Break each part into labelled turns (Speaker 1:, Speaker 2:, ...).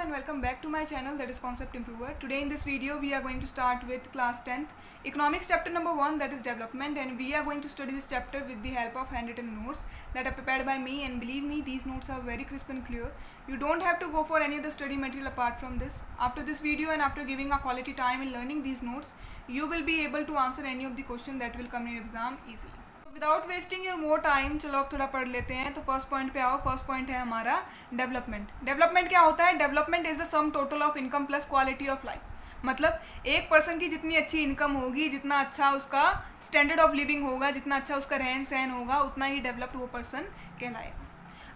Speaker 1: and welcome back to my channel, that is Concept Improver. Today in this video we are going to start with class 10th economics chapter number 1, that is development, and we are going to study this chapter with the help of handwritten notes that are prepared by me, and believe me, these notes are very crisp and clear. You don't have to go for any other study material apart from this. After this video and after giving a quality time in learning these notes, you will be able to answer any of the question that will come in your exam easily. Without wasting your more time, चलो अब थोड़ा पढ़ लेते हैं. तो first point पे आओ. First point है हमारा डेवलपमेंट. डेवलपमेंट क्या होता है? Development is the sum total of income plus quality of life. मतलब एक पर्सन की जितनी अच्छी इनकम होगी, जितना अच्छा उसका स्टैंडर्ड ऑफ लिविंग होगा, जितना अच्छा उसका रहन सहन होगा, उतना ही डेवलप्ड वो पर्सन कहलाएगा.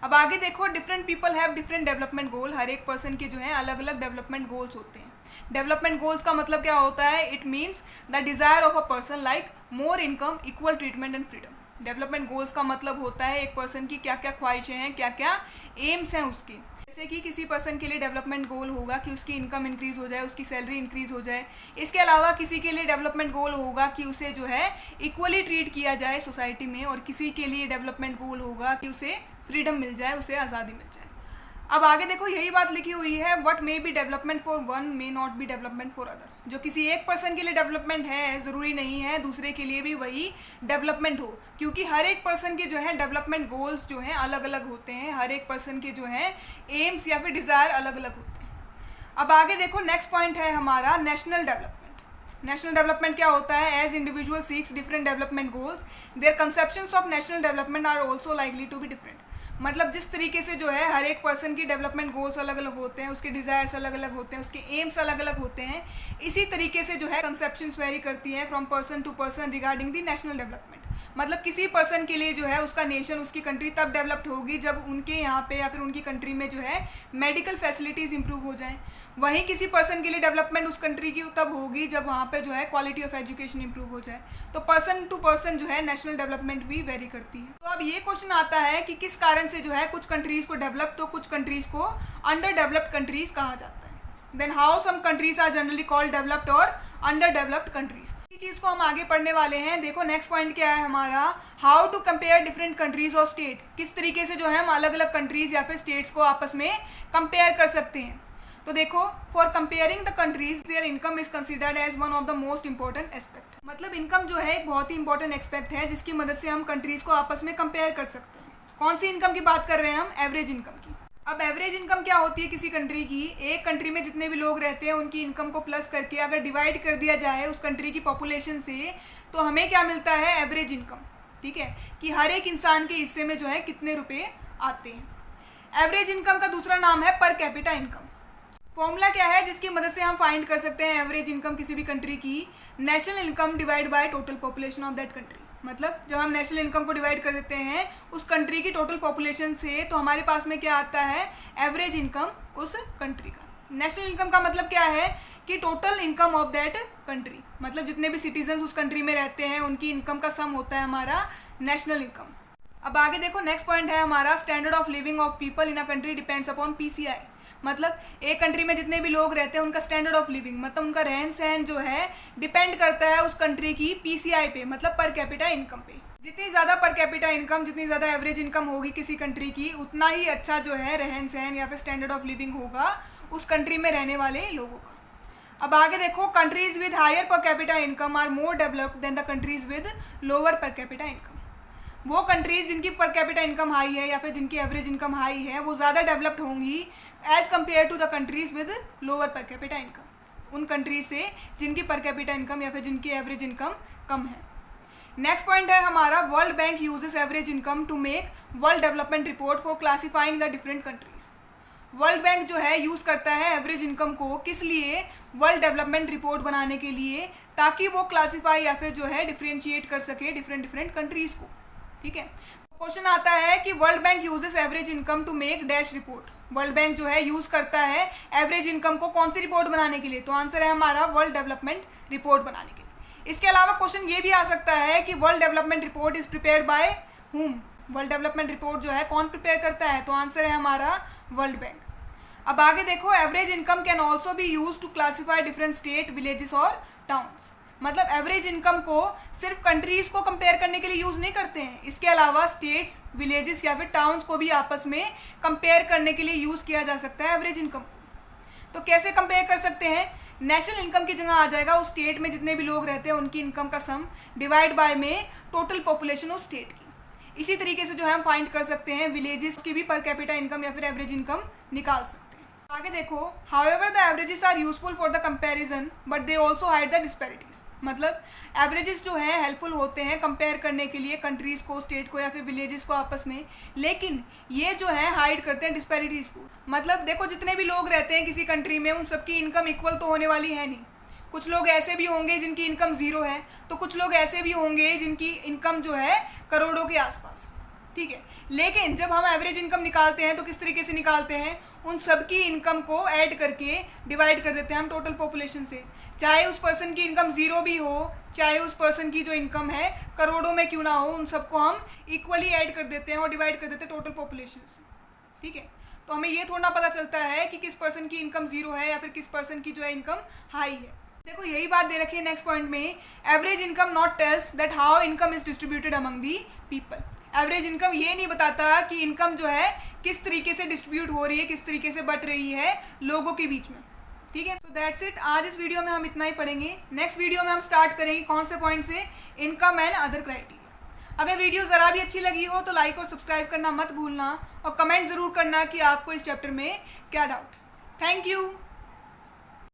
Speaker 1: अब आगे देखो, different people have different development goal. हर एक पर्सन के जो है अलग अलग डेवलपमेंट गोल्स होते हैं. डेवलपमेंट गोल्स का मतलब क्या होता है? It means the desire of a person like more income, equal treatment and freedom. Development goals का मतलब होता है एक पर्सन की क्या क्या ख्वाहिशें हैं, क्या क्या एम्स हैं उसके. जैसे कि किसी पर्सन के लिए डेवलपमेंट गोल होगा कि उसकी इनकम इंक्रीज हो जाए, उसकी सैलरी इंक्रीज हो जाए. इसके अलावा किसी के लिए डेवलपमेंट गोल होगा कि उसे जो है इक्वली ट्रीट किया जाए सोसाइटी में, और किसी के लिए डेवलपमेंट गोल होगा कि उसे फ्रीडम मिल जाए, उसे आज़ादी मिल जाए. अब आगे देखो, यही बात लिखी हुई है, what may be development for one may not be development for other. जो किसी एक पर्सन के लिए डेवलपमेंट है, ज़रूरी नहीं है दूसरे के लिए भी वही डेवलपमेंट हो, क्योंकि हर एक पर्सन के जो है डेवलपमेंट गोल्स जो हैं अलग अलग होते हैं. हर एक पर्सन के जो है एम्स या फिर डिज़ायर अलग अलग होते हैं. अब आगे देखो, नेक्स्ट पॉइंट है हमारा नेशनल डेवलपमेंट. नेशनल डेवलपमेंट क्या होता है? As individual seeks different development goals, their conceptions of national development are also likely to be different. मतलब जिस तरीके से जो है हर एक पर्सन की डेवलपमेंट गोल्स अलग अलग होते हैं, उसके डिज़ायर्स अलग अलग होते हैं, उसके एम्स अलग अलग होते हैं, इसी तरीके से जो है कंसेप्शंस वेरी करती हैं from person to person regarding the national development. मतलब किसी पर्सन के लिए जो है उसका नेशन, उसकी कंट्री तब डेवलप्ड होगी जब उनके यहाँ पे या फिर उनकी कंट्री में जो है मेडिकल फैसिलिटीज़ इंप्रूव हो जाएं. वहीं किसी पर्सन के लिए डेवलपमेंट उस कंट्री की तब होगी जब वहाँ पर जो है क्वालिटी ऑफ एजुकेशन इंप्रूव हो जाए. तो पर्सन टू पर्सन जो है नेशनल डेवलपमेंट भी वेरी करती है. तो अब ये क्वेश्चन आता है कि किस कारण से जो है कुछ कंट्रीज़ को डेवलप तो कुछ कंट्रीज़ को अंडर डेवलप्ड कंट्रीज़ कहा जाता है. Then how some countries are generally called developed और अंडर डेवलप्ड कंट्रीज. इस चीज़ को हम आगे पढ़ने वाले हैं. देखो नेक्स्ट पॉइंट क्या है हमारा, how to compare different countries और स्टेट. किस तरीके से जो है हम अलग अलग कंट्रीज या फिर स्टेट्स को आपस में कंपेयर कर सकते हैं. तो देखो, for comparing the countries their income is considered as one of the most important aspect. मतलब इनकम जो है एक बहुत ही इंपॉर्टेंट एस्पेक्ट है जिसकी मदद से हम कंट्रीज को आपस में कंपेयर कर सकते हैं. कौन सी इनकम की बात कर रहे हैं हम? एवरेज इनकम की. अब एवरेज इनकम क्या होती है किसी कंट्री की? एक कंट्री में जितने भी लोग रहते हैं उनकी इनकम को प्लस करके अगर डिवाइड कर दिया जाए उस कंट्री की पॉपुलेशन से, तो हमें क्या मिलता है? Average income. ठीक है, कि हर एक इंसान के हिस्से में जो है कितने रुपए आते हैं. एवरेज इनकम का दूसरा नाम है पर कैपिटा इनकम. फॉर्मूला क्या है जिसकी मदद से हम फाइंड कर सकते हैं एवरेज इनकम किसी भी कंट्री की? National income divide by total population of that country. मतलब जब हम नेशनल इनकम को डिवाइड कर देते हैं उस कंट्री की टोटल पॉपुलेशन से, तो हमारे पास में क्या आता है? एवरेज इनकम उस कंट्री का. नेशनल इनकम का मतलब क्या है? कि total income of that country. मतलब जितने भी सिटीजन उस कंट्री में रहते हैं उनकी इनकम का सम होता है हमारा नेशनल इनकम. अब आगे देखो, नेक्स्ट पॉइंट है हमारा standard of living of people in a country depends upon PCI. मतलब एक कंट्री में जितने भी लोग रहते हैं उनका स्टैंडर्ड ऑफ लिविंग, मतलब उनका रहन सहन जो है डिपेंड करता है उस कंट्री की पीसीआई पे, मतलब पर कैपिटा इनकम पे. जितनी ज़्यादा पर कैपिटा इनकम, जितनी ज़्यादा एवरेज इनकम होगी किसी कंट्री की, उतना ही अच्छा जो है रहन सहन या फिर स्टैंडर्ड ऑफ लिविंग होगा उस कंट्री में रहने वाले लोगों का. अब आगे देखो, countries with higher per capita income are more developed than the countries with lower per capita income. वो कंट्रीज जिनकी पर कैपिटा इनकम हाई है या फिर जिनकी एवरेज इनकम हाई है, वो ज़्यादा डेवलप्ड होंगी as compare to the countries with lower per capita income. उन कंट्रीज से जिनकी पर कैपिटा इनकम या फिर जिनकी एवरेज इनकम कम है. नेक्स्ट पॉइंट है हमारा, World Bank uses average income to make world development report for classifying the different countries. World Bank जो है यूज़ करता है एवरेज इनकम को, किस लिए? वर्ल्ड डेवलपमेंट रिपोर्ट बनाने के लिए, ताकि वो क्लासीफाई या फिर जो है डिफ्रेंशिएट कर सके डिफरेंट कंट्रीज को. ठीक है, क्वेश्चन आता है कि World Bank uses average income to make dash report. World Bank जो है यूज करता है एवरेज इनकम को कौन सी रिपोर्ट बनाने के लिए? तो आंसर है हमारा वर्ल्ड डेवलपमेंट रिपोर्ट बनाने के लिए. इसके अलावा क्वेश्चन ये भी आ सकता है कि world development report is prepared by whom. World development report जो है कौन प्रिपेयर करता है? तो आंसर है हमारा वर्ल्ड बैंक. अब आगे देखो, average income can also be use to classify different state, villages और टाउन्स. मतलब एवरेज इनकम को सिर्फ कंट्रीज को कंपेयर करने के लिए यूज नहीं करते हैं, इसके अलावा स्टेट्स, विलेजेस या फिर टाउन्स को भी आपस में कंपेयर करने के लिए यूज किया जा सकता है एवरेज इनकम. तो कैसे कंपेयर कर सकते हैं? नेशनल इनकम की जगह आ जाएगा उस स्टेट में जितने भी लोग रहते हैं उनकी इनकम का सम डिवाइड बाय में टोटल पॉपुलेशन उस स्टेट की। इसी तरीके से जो है हम फाइंड कर सकते हैं विलेजेस की भी पर कैपिटा इनकम या फिर एवरेज इनकम निकाल सकते हैं। आगे देखो, however the averages are useful for the comparison but they also hide the disparities. मतलब एवरेजेस जो है हेल्पफुल होते हैं कंपेयर करने के लिए कंट्रीज को, स्टेट को या फिर विलेजेस को आपस में, लेकिन ये जो है हाइड करते हैं डिस्पैरिटीज को। मतलब देखो जितने भी लोग रहते हैं किसी कंट्री में उन सबकी इनकम इक्वल तो होने वाली है नहीं। कुछ लोग ऐसे भी होंगे जिनकी इनकम 0 है, तो कुछ लोग ऐसे भी होंगे जिनकी इनकम जो है करोड़ों के आसपास, ठीक है। लेकिन जब हम एवरेज इनकम निकालते हैं तो किस तरीके से निकालते हैं? उन सबकी इनकम को ऐड करके डिवाइड कर देते हैं हम टोटल पॉपुलेशन से। चाहे उस पर्सन की इनकम 0 भी हो, चाहे उस पर्सन की जो इनकम है करोड़ों में क्यों ना हो, उन सबको हम इक्वली ऐड कर देते हैं और डिवाइड कर देते हैं टोटल पॉपुलेशन से, ठीक है। तो हमें ये थोड़ा पता चलता है कि किस पर्सन की इनकम 0 है या फिर किस पर्सन की जो है इनकम हाई है। देखो यही बात दे रखी है नेक्स्ट पॉइंट में, average income not tells that how income is distributed among the people. Average income ये नहीं बताता कि इनकम जो है किस तरीके से डिस्ट्रीब्यूट हो रही है, किस तरीके से बट रही है लोगों के बीच में, ठीक है। तो दैट्स इट। आज इस वीडियो में हम इतना ही पढ़ेंगे। नेक्स्ट वीडियो में हम स्टार्ट करेंगे कौन से पॉइंट से? Income and other criteria. अगर वीडियो ज़रा भी अच्छी लगी हो तो लाइक और सब्सक्राइब करना मत भूलना और कमेंट ज़रूर करना कि आपको इस चैप्टर में क्या डाउट। Thank you.